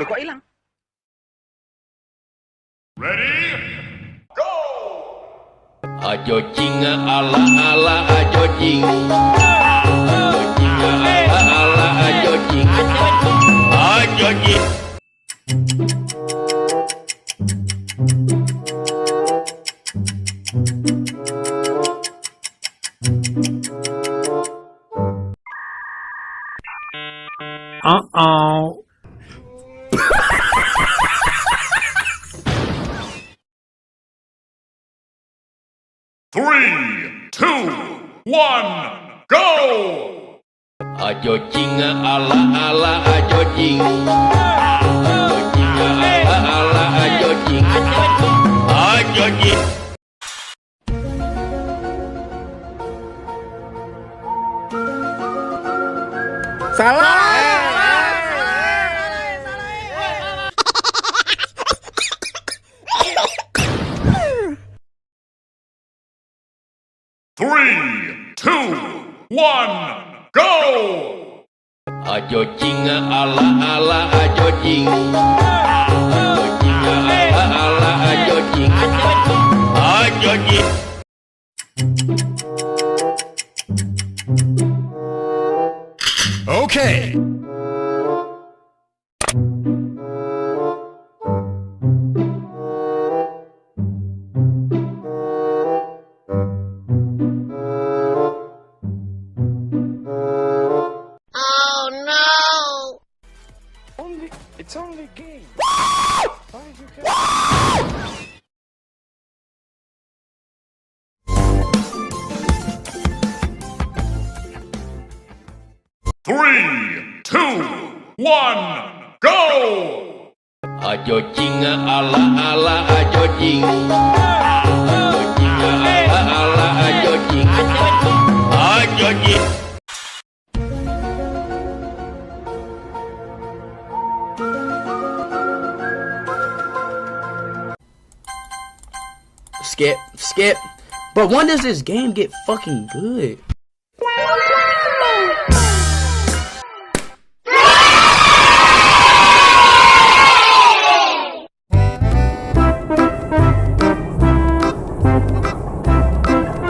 kok hilang. Ready? Go! Ajo jing ala ala ajo jing. Ajo jing ala ala ajo jing. Ajo jing. Uh-oh. Three, two, one, go! Ajo jing ala ala ajo jing. Ajo jing ala ala ajo jing. Ajo jing. Salah. Three, two, one, go! Ajo jing ala ala ajo jing. Ajo jing ala ala ajo jing. Ajo jing. Okay. It's only a game. Why is you Three, two, one, go! Ajo jing ala ala ajo jing. Ajo jing ala ala ajo jing. Ajo jing. Skip. But when does this game get fucking good?